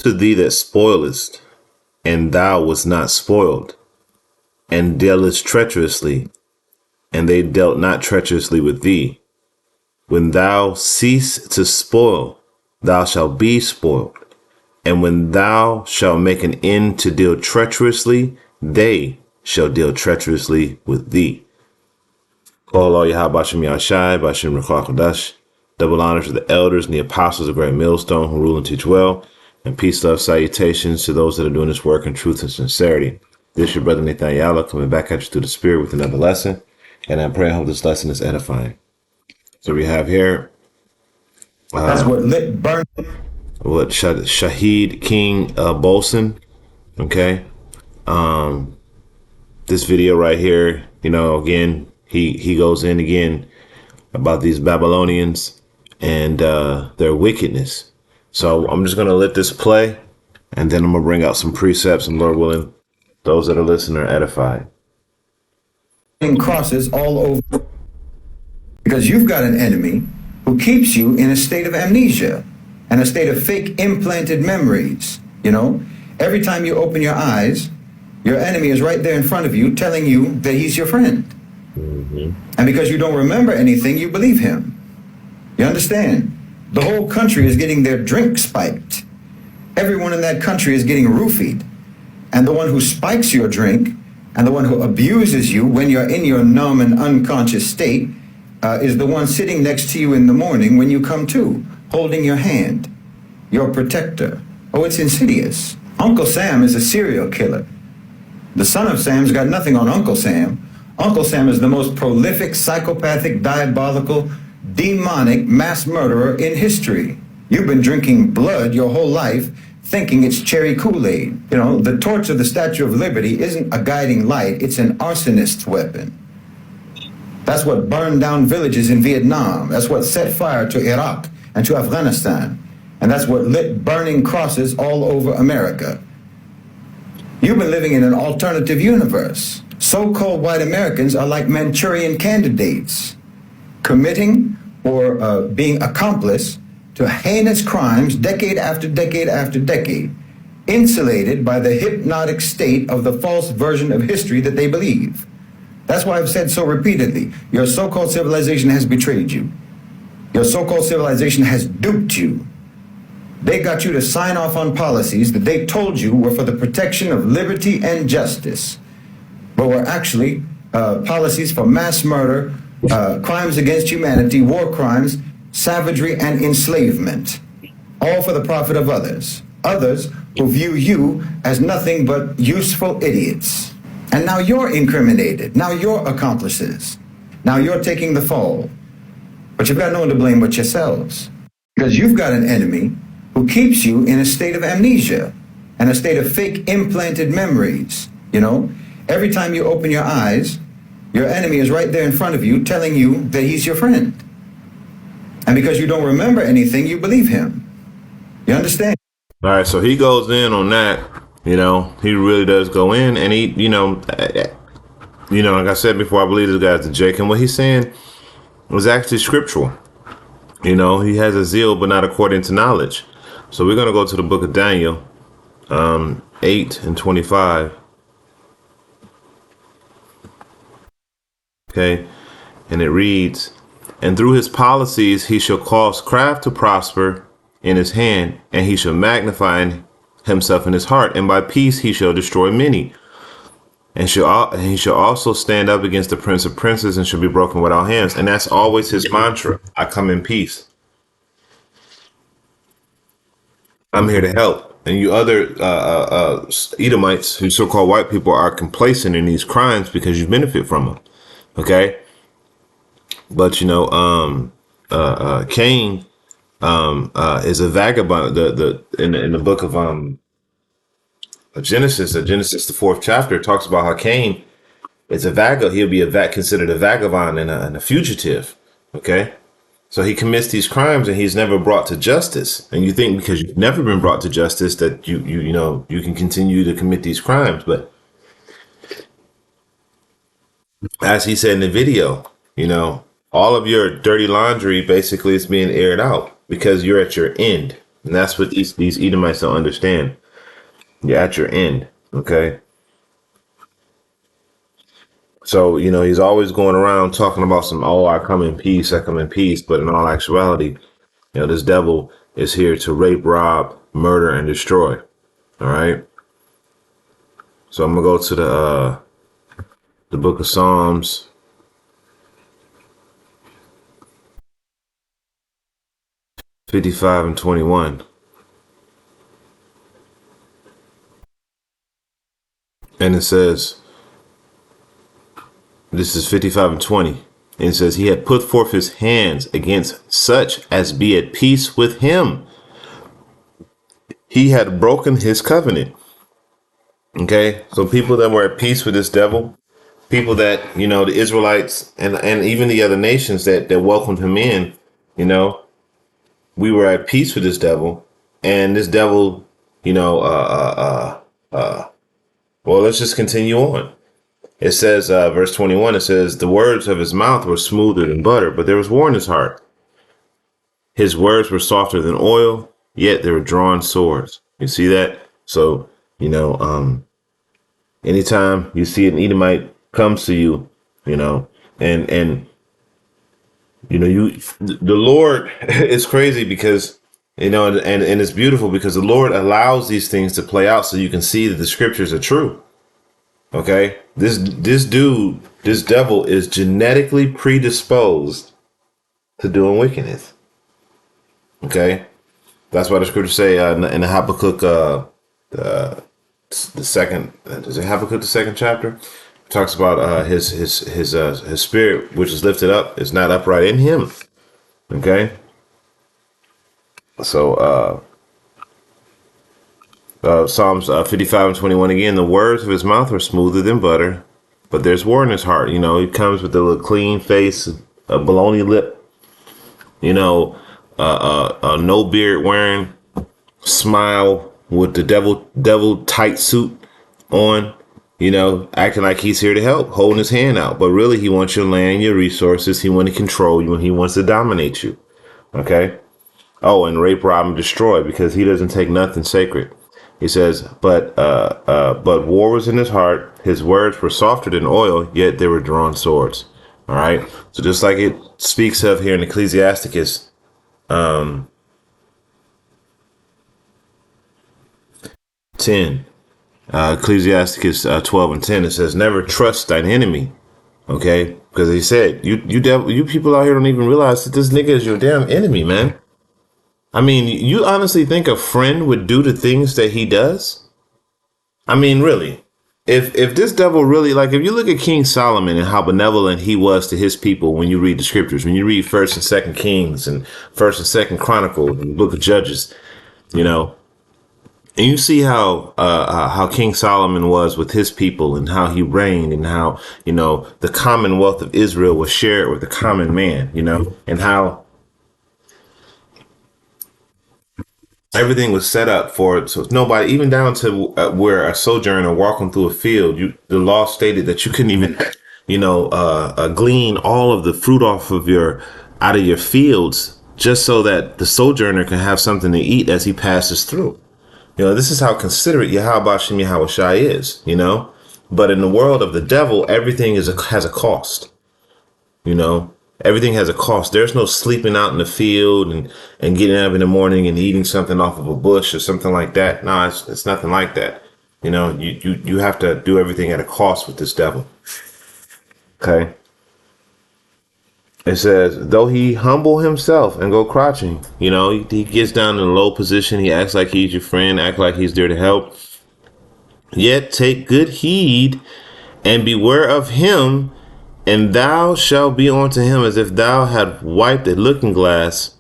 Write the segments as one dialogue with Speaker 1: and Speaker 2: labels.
Speaker 1: to thee that spoilest, and thou wast not spoiled, and dealest treacherously, and they dealt not treacherously with thee. When thou cease to spoil, thou shalt be spoiled. And when thou shalt make an end to deal treacherously, they shall deal treacherously with thee. Call all Yahweh Bashem Yahshai, Bashem Ruach HaKodesh. Double honor to the elders and the apostles of Great Millstone who rule and teach well. And peace, love, salutations to those that are doing this work in truth and sincerity. This is your brother Nathan Yalla coming back at you through the Spirit with another lesson. And I pray and hope this lesson is edifying. So we have here
Speaker 2: that's what lit burn.
Speaker 1: What Shahid King Bolson. Okay. This video right here, again, he goes in again about these Babylonians and their wickedness. So I'm just going to let this play, and then I'm going to bring out some precepts, and Lord willing, those that are listening are edified.
Speaker 2: Crosses all over, because you've got an enemy who keeps you in a state of amnesia and a state of fake implanted memories. Every time you open your eyes, your enemy is right there in front of you telling you that he's your friend. Mm-hmm. And because you don't remember anything, you believe him. You understand? The whole country is getting their drink spiked. Everyone in that country is getting roofied. And the one who spikes your drink and the one who abuses you when you're in your numb and unconscious state is the one sitting next to you in the morning when you come to, holding your hand, your protector. Oh, it's insidious. Uncle Sam is a serial killer. The son of Sam's got nothing on Uncle Sam. Uncle Sam is the most prolific, psychopathic, diabolical, demonic mass murderer in history. You've been drinking blood your whole life, thinking it's cherry Kool-Aid. The torch of the Statue of Liberty isn't a guiding light, it's an arsonist's weapon. That's what burned down villages in Vietnam. That's what set fire to Iraq and to Afghanistan. And that's what lit burning crosses all over America. You've been living in an alternative universe. So-called white Americans are like Manchurian candidates, committing or being accomplice to heinous crimes decade after decade after decade, insulated by the hypnotic state of the false version of history that they believe. That's why I've said so repeatedly, your so-called civilization has betrayed you. Your so-called civilization has duped you. They got you to sign off on policies that they told you were for the protection of liberty and justice, but were actually policies for mass murder, crimes against humanity, war crimes, savagery, and enslavement, all for the profit of others who view you as nothing but useful idiots. And now you're incriminated. Now you're accomplices. Now you're taking the fall. But you've got no one to blame but yourselves, because you've got an enemy who keeps you in a state of amnesia and a state of fake implanted memories. Every time you open your eyes, your enemy is right there in front of you telling you that he's your friend. And because you don't remember anything, you believe him. You understand?
Speaker 1: All right, so he goes in on that. He really does go in, and he, like I said before, I believe this guy's the Jake, and what he's saying was actually scriptural. He has a zeal, but not according to knowledge. So we're going to go to the book of Daniel, 8 and 25. Okay, and it reads, "And through his policies he shall cause craft to prosper in his hand, and he shall magnify himself in his heart, and by peace he shall destroy many. And he shall also stand up against the prince of princes, and shall be broken without hands." And that's always his mantra. I come in peace. I'm here to help. And you other Edomites, who so-called white people, are complacent in these crimes because you benefit from them. Okay? But, Cain is a vagabond. In the book of Genesis, the 4th chapter, talks about how Cain is a vagabond. He'll be considered a vagabond and a fugitive. Okay? So he commits these crimes and he's never brought to justice. And you think because you've never been brought to justice that you can continue to commit these crimes. But as he said in the video, all of your dirty laundry basically is being aired out because you're at your end. And that's what these Edomites don't understand. You're at your end. Okay. So, he's always going around talking about I come in peace, I come in peace. But in all actuality, this devil is here to rape, rob, murder, and destroy. All right. So I'm going to go to the book of Psalms. (55:21). And it says, this is 55:20. And it says, he had put forth his hands against such as be at peace with him. He had broken his covenant. Okay. So people that were at peace with this devil, people that, the Israelites and even the other nations that welcomed him in, we were at peace with this devil. And this devil, well, let's just continue on. It says, verse 21, it says, the words of his mouth were smoother than butter, but there was war in his heart. His words were softer than oil, yet they were drawn swords. You see that? So, anytime you see an Edomite comes to you, and the Lord is crazy because, and it's beautiful because the Lord allows these things to play out so you can see that the scriptures are true. Okay, this devil is genetically predisposed to doing wickedness. Okay, that's why the scriptures say in the Habakkuk, the second, does it Habakkuk the second chapter? It talks about his spirit, which is lifted up, is not upright in him. Okay, so Psalms 55:21 again. The words of his mouth are smoother than butter, but there's war in his heart. He comes with a little clean face, a baloney lip, no beard wearing, smile with the devil tight suit on, acting like he's here to help, holding his hand out. But really, he wants your land, your resources. He wants to control you and he wants to dominate you. Okay. Oh, and rape, rob, and destroy, because he doesn't take nothing sacred. He says, but war was in his heart. His words were softer than oil, yet they were drawn swords. All right. So just like it speaks of here in Ecclesiasticus, 10, Ecclesiasticus 12:10, it says, never trust thine enemy. Okay. Because he said, you people out here don't even realize that this nigga is your damn enemy, man. I mean, you honestly think a friend would do the things that he does? I mean, really, if this devil really, like, if you look at King Solomon and how benevolent he was to his people, when you read the scriptures, when you read 1st and 2nd Kings and 1st and 2nd Chronicles and the book of Judges, and you see how King Solomon was with his people and how he reigned and how, the commonwealth of Israel was shared with the common man, and how everything was set up for it, so nobody, even down to where a sojourner walking through a field, the law stated that you couldn't even, glean all of the fruit out of your fields, just so that the sojourner can have something to eat as he passes through. This is how considerate Yahweh Shem Yahweh Shai is. But in the world of the devil, everything has a cost. Everything has a cost. There's no sleeping out in the field and getting up in the morning and eating something off of a bush or something like that. No, it's nothing like that. You have to do everything at a cost with this devil. Okay. It says, though he humble himself and go crouching, he gets down in a low position. He acts like he's your friend, act like he's there to help. Yet take good heed and beware of him, and thou shalt be unto him as if thou had wiped a looking glass,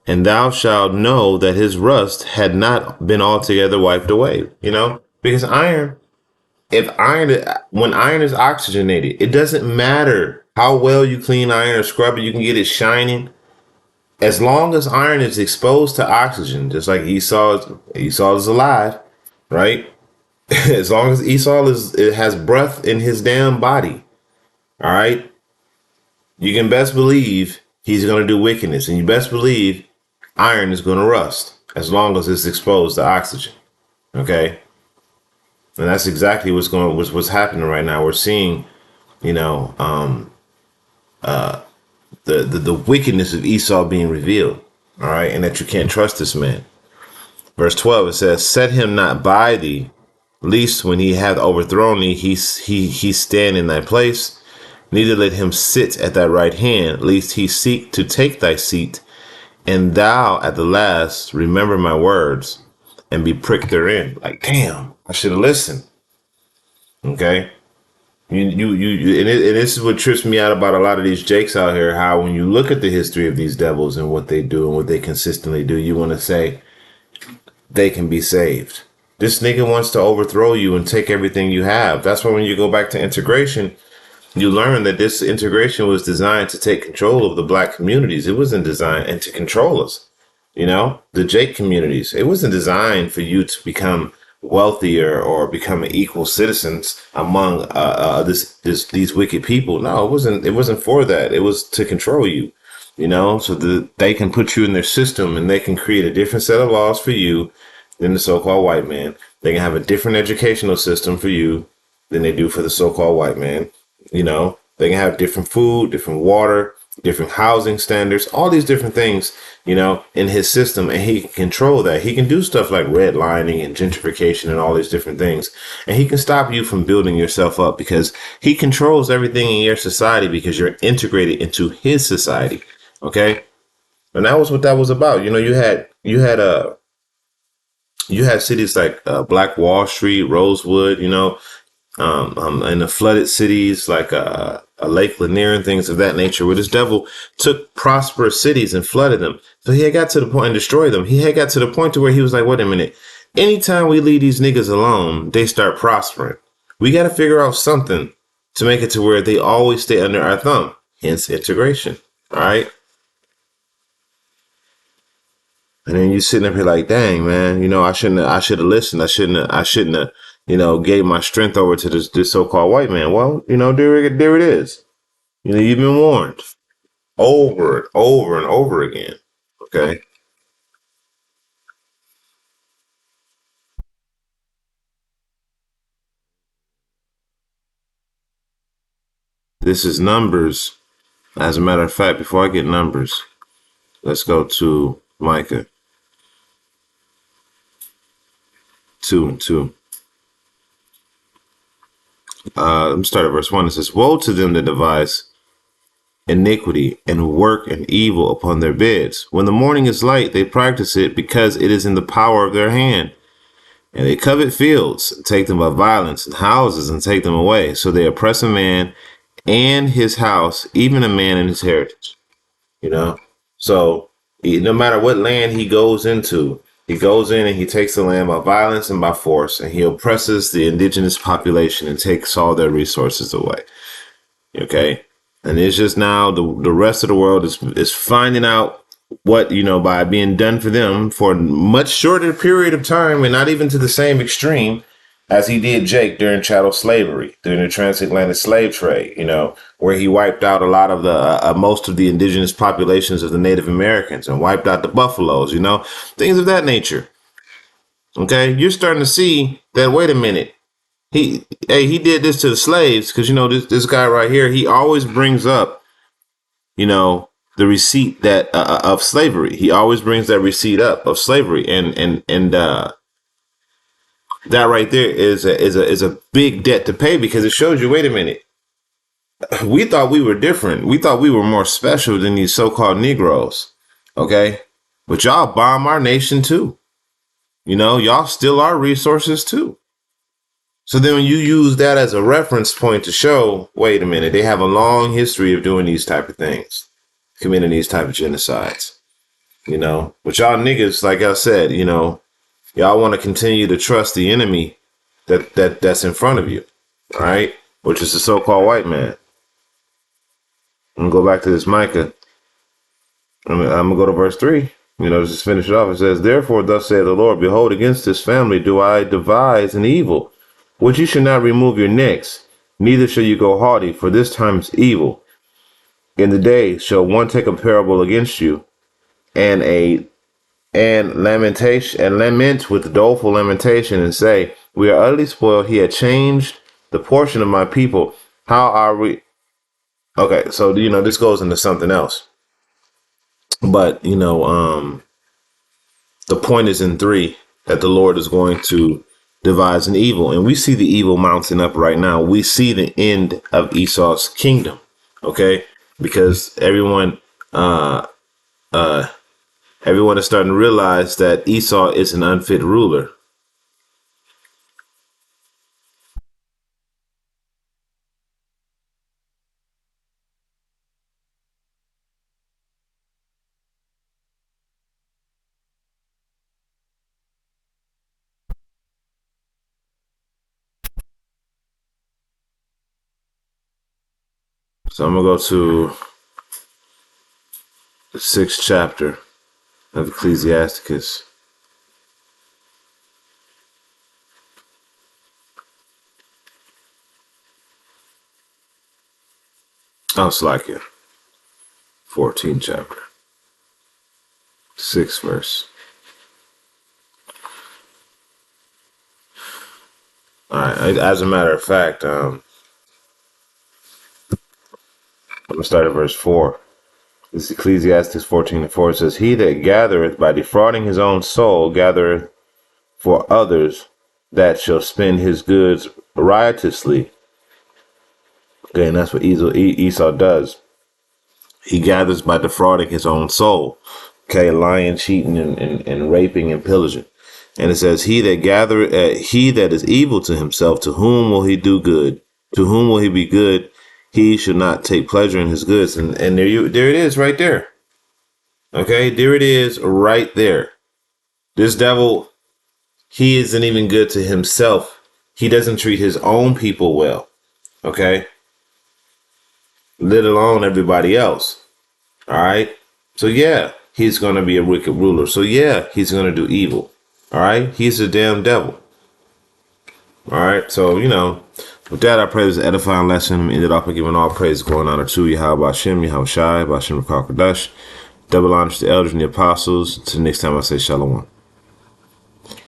Speaker 1: and thou shalt know that his rust had not been altogether wiped away. Because when iron is oxygenated, it doesn't matter how well you clean iron or scrub it, you can get it shining. As long as iron is exposed to oxygen, just like Esau is alive, right? As long as it has breath in his damn body. All right. You can best believe he's going to do wickedness, and you best believe iron is going to rust. as long as it's exposed to oxygen. Okay. And that's exactly what's happening right now. We're seeing, you know, the wickedness of Esau being revealed. All right. And that you can't trust this man. Verse 12, it says, set him not by thee, lest when he hath overthrown thee, he stand in thy place. Neither let him sit at thy right hand, lest he seek to take thy seat. And thou at the last remember my words and be pricked therein. Like, damn, I should have listened. Okay. And this is what trips me out about a lot of these jakes out here. How when you look at the history of these devils and what they do and what they consistently do, you want to say they can be saved. This nigga wants to overthrow you and take everything you have. That's why when you go back to integration, you learn that this integration was designed to take control of the black communities. It wasn't designed and to control us. You know, the Jake communities. It wasn't designed for you to become wealthier or become equal citizens among these wicked people. No, it wasn't. It wasn't for that. It was to control you. You know, so that they can put you in their system and they can create a different set of laws for you than the so-called white man. They can have a different educational system for you than they do for the so-called white man. You know, they can have different food, different water, different housing standards, all these different things, you know, in his system. And he can control that. He can do stuff like redlining and gentrification and all these different things. And he can stop you from building yourself up because he controls everything in your society because you're integrated into his society. Okay. And that was what that was about. You know, you had cities like Black Wall Street, Rosewood, you know, in the flooded cities like a Lake Lanier and things of that nature, where this devil took prosperous cities and flooded them. So he had got to the point and destroyed them. He had got to the point to where he was like, wait a minute, anytime we leave these niggas alone, they start prospering. We got to figure out something to make it to where they always stay under our thumb. Hence integration. All right. And then you sitting up here like, dang, man, you know, I should have listened. I shouldn't have, you know, gave my strength over to this so-called white man. Well, you know, there it is. You know, you've been warned over and over and over again. Okay. This is Numbers. As a matter of fact, before I get Numbers, let's go to Micah 2:2. Let me start at verse 1. It says, woe to them that devise iniquity and work an evil upon their beds. When the morning is light, they practice it because it is in the power of their hand. And they covet fields, and take them by violence, and houses, and take them away. So they oppress a man and his house, even a man and his heritage. You know? So no matter what land he goes into, he goes in and he takes the land by violence and by force, and he oppresses the indigenous population and takes all their resources away. Okay? And it's just now the rest of the world is finding out what, you know, by being done for them for a much shorter period of time and not even to the same extreme as he did Jake during chattel slavery, during the transatlantic slave trade, you know, where he wiped out a lot of the most of the indigenous populations of the Native Americans and wiped out the buffaloes, you know, things of that nature. OK, you're starting to see that. Wait a minute. He did this to the slaves because, you know, this guy right here, he always brings up, you know, the receipt that of slavery. He always brings that receipt up of slavery. And that right there is a big debt to pay because it shows you, wait a minute. We thought we were different. We thought we were more special than these so-called Negroes. OK, but y'all bomb our nation, too. You know, y'all steal our resources, too. So then when you use that as a reference point to show, wait a minute, they have a long history of doing these type of things, committing these type of genocides, you know, but y'all niggas, like I said, you know, y'all want to continue to trust the enemy that's in front of you. All right. Which is the so-called white man. I'm going to go back to this Micah. I'm going to go to verse 3. You know, just finish it off. It says, therefore, thus saith the Lord, behold, against this family do I devise an evil, which you should not remove your necks, neither shall you go haughty, for this time is evil. In the day shall one take a parable against you, and a and lamentation and lament with doleful lamentation and say, we are utterly spoiled. He had changed the portion of my people. How are we? Okay, so this goes into something else. But the point is in 3 that the Lord is going to devise an evil, and we see the evil mounting up right now. We see the end of Esau's kingdom. Okay, because everyone is starting to realize that Esau is an unfit ruler. So I'm gonna go to the 6th chapter of Ecclesiasticus. Oh, it's like it. 14th chapter, 6th verse. All right. As a matter of fact, I'm gonna start at verse 4. This is Ecclesiastes 14:4. It says, "He that gathereth by defrauding his own soul gathereth for others that shall spend his goods riotously." Okay, and that's what Esau does. He gathers by defrauding his own soul. Okay, lying, cheating, and raping and pillaging. And it says, he that is evil to himself, to whom will he do good? To whom will he be good? He should not take pleasure in his goods. And there it is right there. Okay, there it is right there. This devil, he isn't even good to himself. He doesn't treat his own people well. Okay, let alone everybody else. All right. So yeah, he's going to be a wicked ruler. So yeah, he's going to do evil. All right. He's a damn devil. All right. So, with that, I pray this is an edifying lesson. I'm ended off by giving all praise, going honor to Yahweh Hashem, Yahweh Shai, Hashem Rakakadash. Double honors to the elders and the apostles. Until next time, I say shalom.